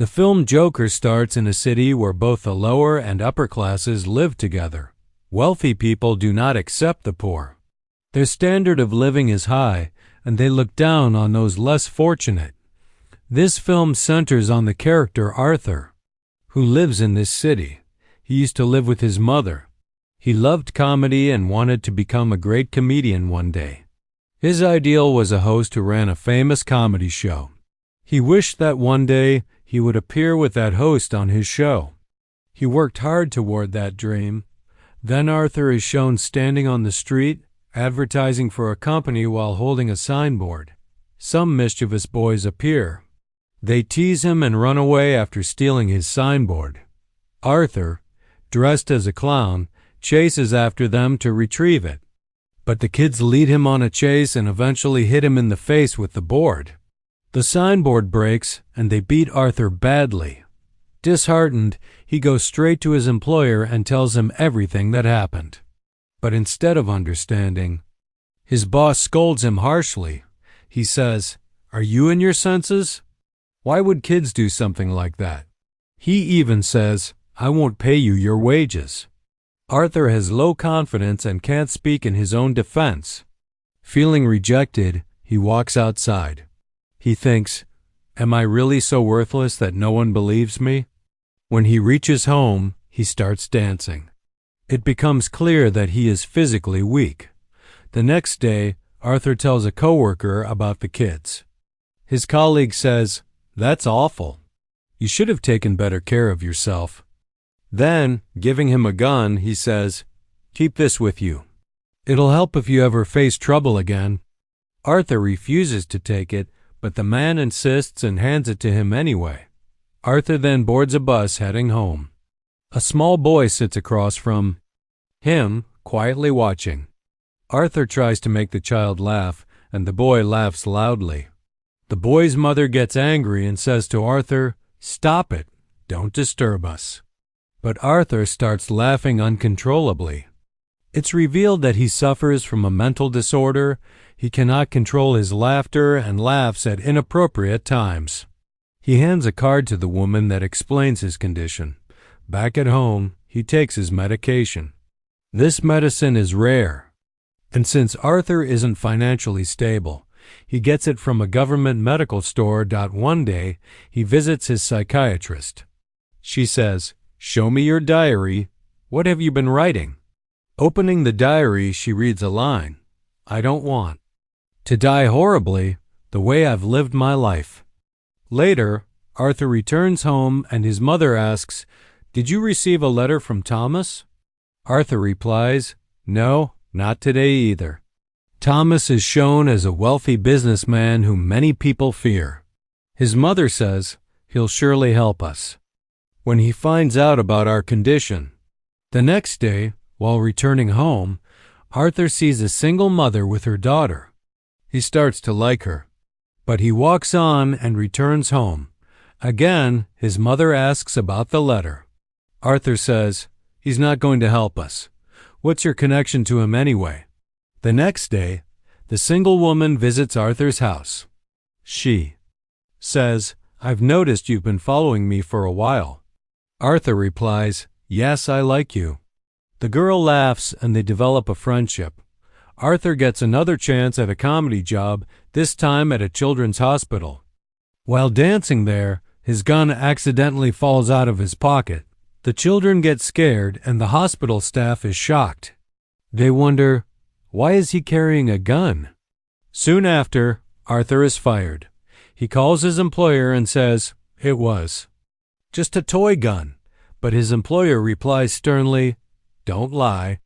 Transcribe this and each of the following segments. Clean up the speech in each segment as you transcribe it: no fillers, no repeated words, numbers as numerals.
The film Joker starts in a city where both the lower and upper classes live together. Wealthy people do not accept the poor. Their standard of living is high, and they look down on those less fortunate. This film centers on the character Arthur, who lives in this city. He used to live with his mother. He loved comedy and wanted to become a great comedian one day. His ideal was a host who ran a famous comedy show. He wished that one day he would appear with that host on his show. He worked hard toward that dream. Then Arthur is shown standing on the street, advertising for a company while holding a signboard. Some mischievous boys appear. They tease him and run away after stealing his signboard. Arthur, dressed as a clown, chases after them to retrieve it. But the kids lead him on a chase and eventually hit him in the face with the board. The signboard breaks, and they beat Arthur badly. Disheartened, he goes straight to his employer and tells him everything that happened. But instead of understanding, his boss scolds him harshly. He says, "Are you in your senses? Why would kids do something like that?" He even says, "I won't pay you your wages." Arthur has low confidence and can't speak in his own defense. Feeling rejected, he walks outside. He thinks, "Am I really so worthless that no one believes me?" When he reaches home, he starts dancing. It becomes clear that he is physically weak. The next day, Arthur tells a coworker about the kids. His colleague says, "That's awful. You should have taken better care of yourself." Then, giving him a gun, he says, "Keep this with you. It'll help if you ever face trouble again." Arthur refuses to take it, but the man insists and hands it to him anyway. Arthur then boards a bus heading home. A small boy sits across from him, quietly watching. Arthur tries to make the child laugh, and the boy laughs loudly. The boy's mother gets angry and says to Arthur, "Stop it, don't disturb us." But Arthur starts laughing uncontrollably. It's revealed that he suffers from a mental disorder. He cannot control his laughter and laughs at inappropriate times. He hands a card to the woman that explains his condition. Back at home, he takes his medication. This medicine is rare, and since Arthur isn't financially stable, he gets it from a government medical store. One day, he visits his psychiatrist. She says, "Show me your diary. What have you been writing?" Opening the diary, she reads a line, "I don't want to die horribly the way I've lived my life." Later, Arthur returns home and his mother asks, "Did you receive a letter from Thomas?" Arthur replies, "No, not today either." Thomas is shown as a wealthy businessman whom many people fear. His mother says, "He'll surely help us when he finds out about our condition." The next day, while returning home, Arthur sees a single mother with her daughter. He starts to like her, but he walks on and returns home. Again, his mother asks about the letter. Arthur says, "He's not going to help us. What's your connection to him anyway?" The next day, the single woman visits Arthur's house. She says, "I've noticed you've been following me for a while." Arthur replies, "Yes, I like you." The girl laughs and they develop a friendship. Arthur gets another chance at a comedy job, this time at a children's hospital. While dancing there, his gun accidentally falls out of his pocket. The children get scared and the hospital staff is shocked. They wonder, why is he carrying a gun? Soon after, Arthur is fired. He calls his employer and says, "It was just a toy gun." But his employer replies sternly, "Don't lie.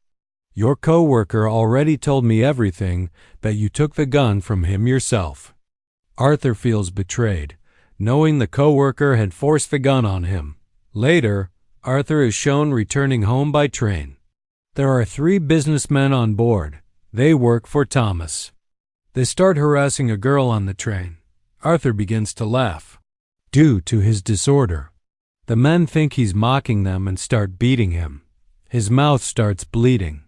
Your coworker already told me everything, that you took the gun from him yourself." Arthur feels betrayed, knowing the coworker had forced the gun on him. Later, Arthur is shown returning home by train. There are 3 businessmen on board. They work for Thomas. They start harassing a girl on the train. Arthur begins to laugh, due to his disorder. The men think he's mocking them and start beating him. His mouth starts bleeding.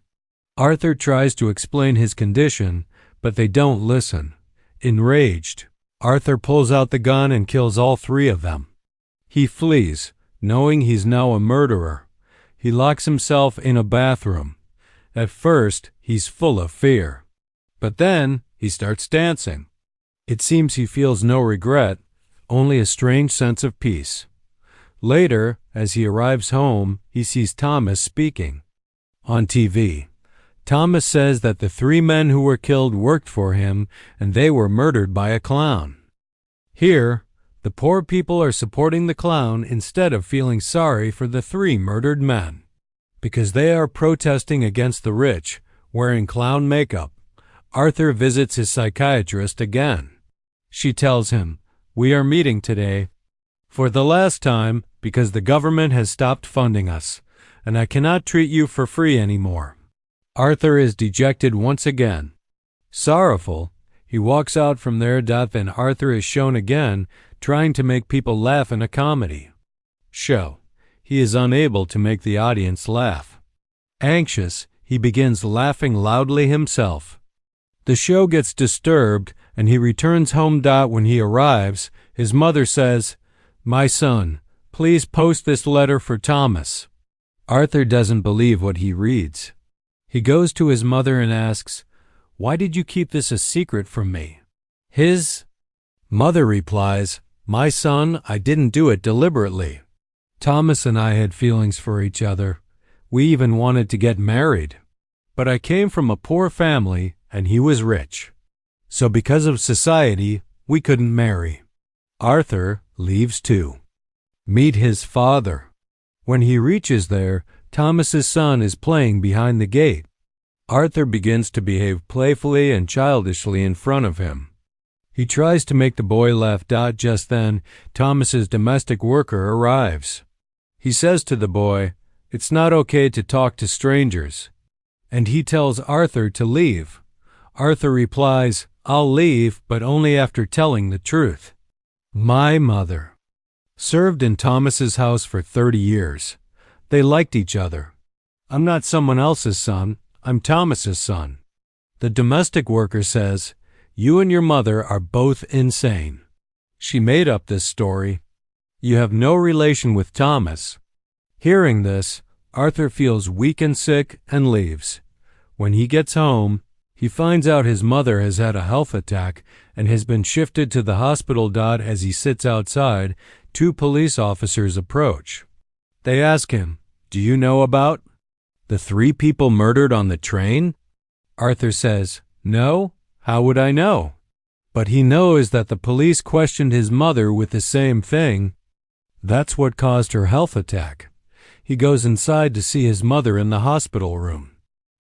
Arthur tries to explain his condition, but they don't listen. Enraged, Arthur pulls out the gun and kills all 3 of them. He flees, knowing he's now a murderer. He locks himself in a bathroom. At first, he's full of fear. But then, he starts dancing. It seems he feels no regret, only a strange sense of peace. Later, as he arrives home, he sees Thomas speaking. On TV, Thomas says that the 3 men who were killed worked for him and they were murdered by a clown. Here, the poor people are supporting the clown instead of feeling sorry for the 3 murdered men. Because they are protesting against the rich, wearing clown makeup, Arthur visits his psychiatrist again. She tells him, "We are meeting today for the last time because the government has stopped funding us, and I cannot treat you for free anymore." Arthur is dejected once again. Sorrowful, he walks out from there. Then Arthur is shown again trying to make people laugh in a comedy show. He is unable to make the audience laugh. Anxious, he begins laughing loudly himself. The show gets disturbed and he returns home. When he arrives, his mother says, "My son, please post this letter for Thomas." Arthur doesn't believe what he reads. He goes to his mother and asks, "Why did you keep this a secret from me?" His mother replies, "My son, I didn't do it deliberately. Thomas and I had feelings for each other. We even wanted to get married. But I came from a poor family and he was rich. So because of society, we couldn't marry." Arthur leaves too. Meet his father. When he reaches there, Thomas's son is playing behind the gate. Arthur begins to behave playfully and childishly in front of him. He tries to make the boy laugh. Just then, Thomas's domestic worker arrives. He says to the boy, "It's not okay to talk to strangers," and he tells Arthur to leave. Arthur replies, "I'll leave, but only after telling the truth." My mother served in Thomas's house for 30 years. They liked each other. "I'm not someone else's son, I'm Thomas's son." The domestic worker says, "You and your mother are both insane. She made up this story. You have no relation with Thomas." Hearing this, Arthur feels weak and sick and leaves. When he gets home, he finds out his mother has had a health attack and has been shifted to the hospital. As he sits outside, 2 police officers approach. They ask him, "Do you know about the 3 people murdered on the train?" Arthur says, "No, how would I know?" But he knows that the police questioned his mother with the same thing. That's what caused her health attack. He goes inside to see his mother in the hospital room.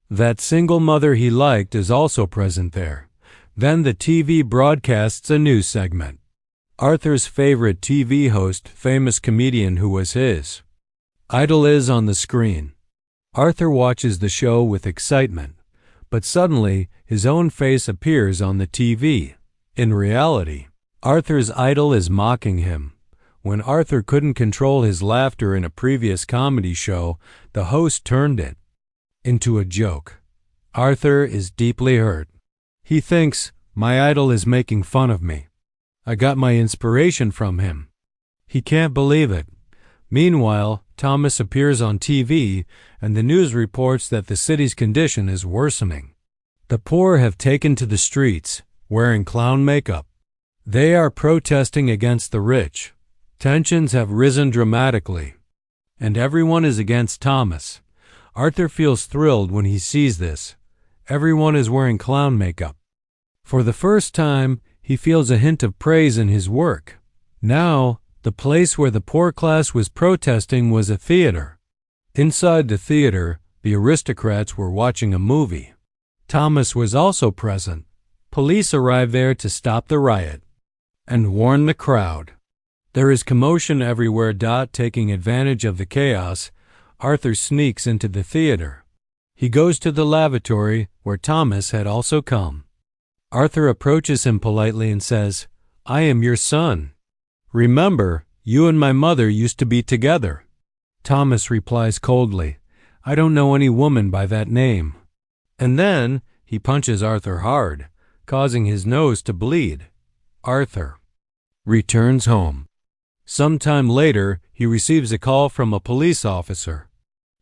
That single mother he liked is also present there. Then the TV broadcasts a news segment. Arthur's favorite TV host, famous comedian who was his idol, is on the screen. Arthur watches the show with excitement, but suddenly his own face appears on the TV. In reality, Arthur's idol is mocking him. When Arthur couldn't control his laughter in a previous comedy show, the host turned it into a joke. Arthur is deeply hurt. He thinks, "My idol is making fun of me. I got my inspiration from him." He can't believe it. Meanwhile, Thomas appears on TV, and the news reports that the city's condition is worsening. The poor have taken to the streets, wearing clown makeup. They are protesting against the rich. Tensions have risen dramatically, and everyone is against Thomas. Arthur feels thrilled when he sees this. Everyone is wearing clown makeup. For the first time, he feels a hint of praise in his work. Now, the place where the poor class was protesting was a theater. Inside the theater, the aristocrats were watching a movie. Thomas was also present. Police arrived there to stop the riot and warn the crowd. There is commotion everywhere. Taking advantage of the chaos, Arthur sneaks into the theater. He goes to the lavatory where Thomas had also come. Arthur approaches him politely and says, "I am your son. Remember, you and my mother used to be together." Thomas replies coldly, "I don't know any woman by that name." And then he punches Arthur hard, causing his nose to bleed. Arthur returns home. Sometime later, he receives a call from a police officer.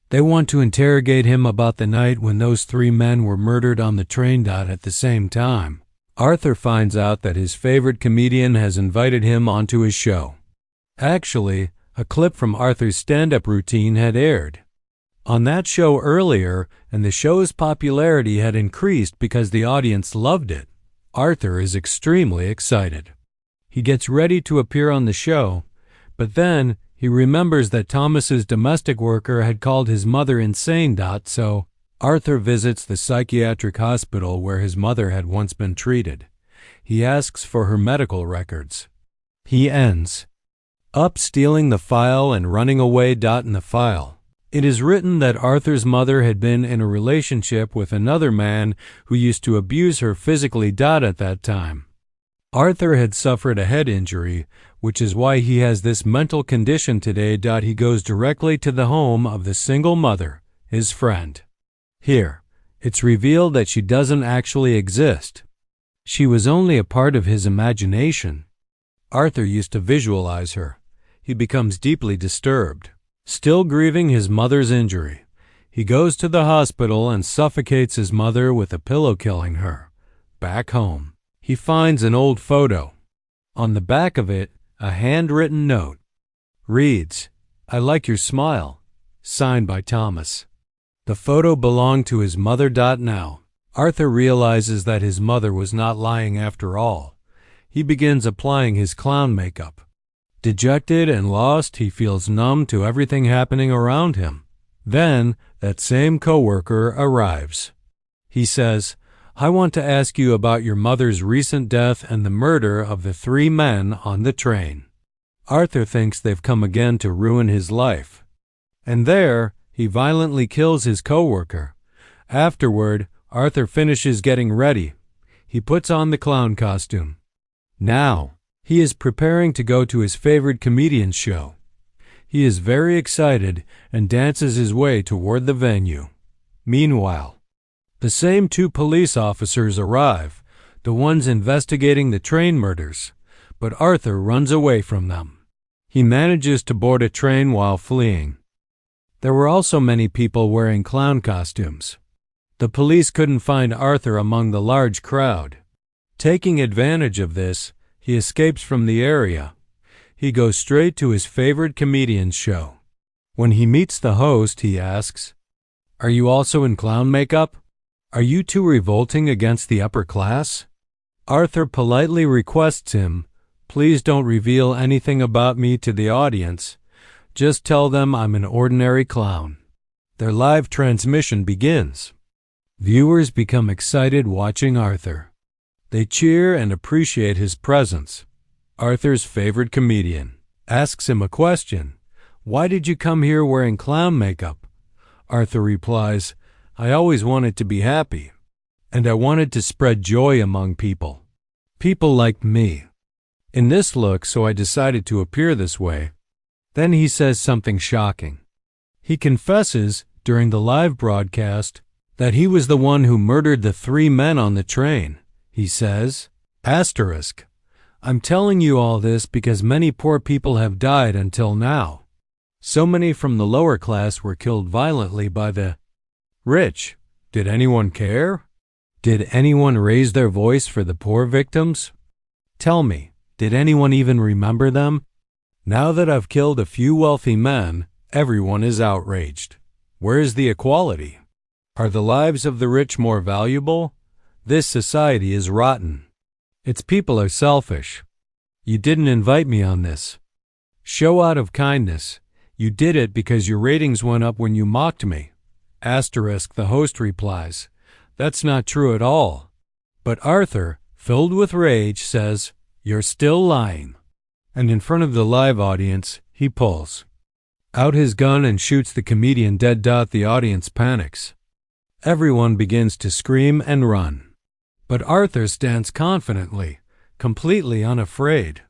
They want to interrogate him about the night when those 3 men were murdered on the train at the same time. Arthur finds out that his favorite comedian has invited him onto his show. Actually, a clip from Arthur's stand-up routine had aired on that show earlier, and the show's popularity had increased because the audience loved it. Arthur is extremely excited. He gets ready to appear on the show, but then he remembers that Thomas's domestic worker had called his mother insane. So Arthur visits the psychiatric hospital where his mother had once been treated. He asks for her medical records. He ends up stealing the file and running away. In the file, it is written that Arthur's mother had been in a relationship with another man who used to abuse her physically. At that time, Arthur had suffered a head injury, which is why he has this mental condition today. He goes directly to the home of the single mother, his friend. Here, it's revealed that she doesn't actually exist. She was only a part of his imagination. Arthur used to visualize her. He becomes deeply disturbed. Still grieving his mother's injury, he goes to the hospital and suffocates his mother with a pillow, killing her. Back home, he finds an old photo. On the back of it, a handwritten note reads, "I like your smile," signed by Thomas. The photo belonged to his mother. Now, Arthur realizes that his mother was not lying after all. He begins applying his clown makeup. Dejected and lost, he feels numb to everything happening around him. Then, that same coworker arrives. He says, "I want to ask you about your mother's recent death and the murder of the 3 men on the train." Arthur thinks they've come again to ruin his life. And there, he violently kills his coworker. Afterward, Arthur finishes getting ready. He puts on the clown costume. Now, he is preparing to go to his favorite comedian's show. He is very excited and dances his way toward the venue. Meanwhile, the same 2 police officers arrive, the ones investigating the train murders, but Arthur runs away from them. He manages to board a train while fleeing. There were also many people wearing clown costumes. The police couldn't find Arthur among the large crowd. Taking advantage of this, he escapes from the area. He goes straight to his favorite comedian's show. When he meets the host, he asks, "Are you also in clown makeup? Are you too revolting against the upper class?" Arthur politely requests him, "Please don't reveal anything about me to the audience. Just tell them I'm an ordinary clown." Their live transmission begins. Viewers become excited watching Arthur. They cheer and appreciate his presence. Arthur's favorite comedian asks him a question. "Why did you come here wearing clown makeup?" Arthur replies, "I always wanted to be happy, and I wanted to spread joy among people. People like me in this look, so I decided to appear this way." Then he says something shocking. He confesses, during the live broadcast, that he was the one who murdered the 3 men on the train. He says, "I'm telling you all this because many poor people have died until now. So many from the lower class were killed violently by the rich. Did anyone care? Did anyone raise their voice for the poor victims? Tell me, did anyone even remember them? Now that I've killed a few wealthy men, everyone is outraged. Where is the equality? Are the lives of the rich more valuable? This society is rotten. Its people are selfish. You didn't invite me on this show out of kindness. You did it because your ratings went up when you mocked me." The host replies, "That's not true at all." But Arthur, filled with rage, says, "You're still lying." And in front of the live audience, he pulls out his gun and shoots the comedian dead. The audience panics. Everyone begins to scream and run. But Arthur stands confidently, completely unafraid.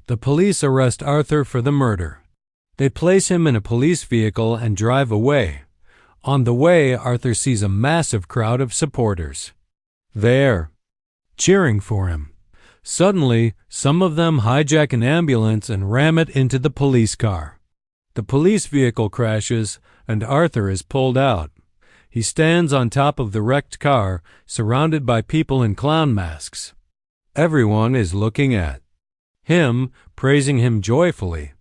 The police arrest Arthur for the murder. They place him in a police vehicle and drive away. On the way, Arthur sees a massive crowd of supporters there, cheering for him. Suddenly, some of them hijack an ambulance and ram it into the police car. The police vehicle crashes, and Arthur is pulled out. He stands on top of the wrecked car, surrounded by people in clown masks. Everyone is looking at him, praising him joyfully.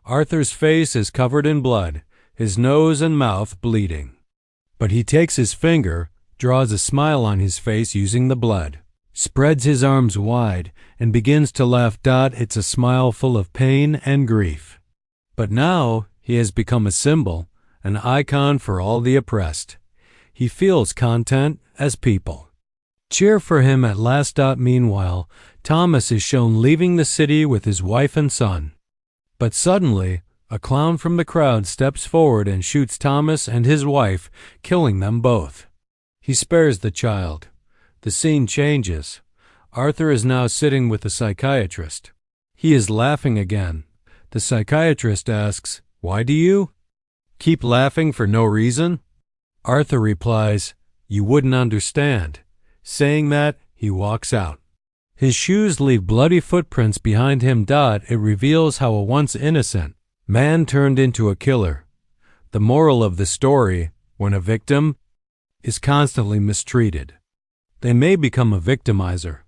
Arthur's face is covered in blood, his nose and mouth bleeding. But he takes his finger, draws a smile on his face using the blood, spreads his arms wide, and begins to laugh. It's a smile full of pain and grief. But now he has become a symbol, an icon for all the oppressed. He feels content as people cheer for him at last. Meanwhile, Thomas is shown leaving the city with his wife and son. But suddenly, a clown from the crowd steps forward and shoots Thomas and his wife, killing them both. He spares the child. The scene changes. Arthur is now sitting with the psychiatrist. He is laughing again. The psychiatrist asks, "Why do you keep laughing for no reason?" Arthur replies, "You wouldn't understand." Saying that, he walks out. His shoes leave bloody footprints behind him. It reveals how a once innocent man turned into a killer. The moral of the story: when a victim is constantly mistreated, they may become a victimizer.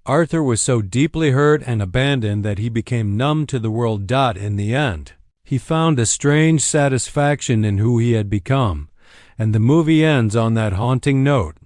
Arthur was so deeply hurt and abandoned that he became numb to the world. In the end, he found a strange satisfaction in who he had become, and the movie ends on that haunting note.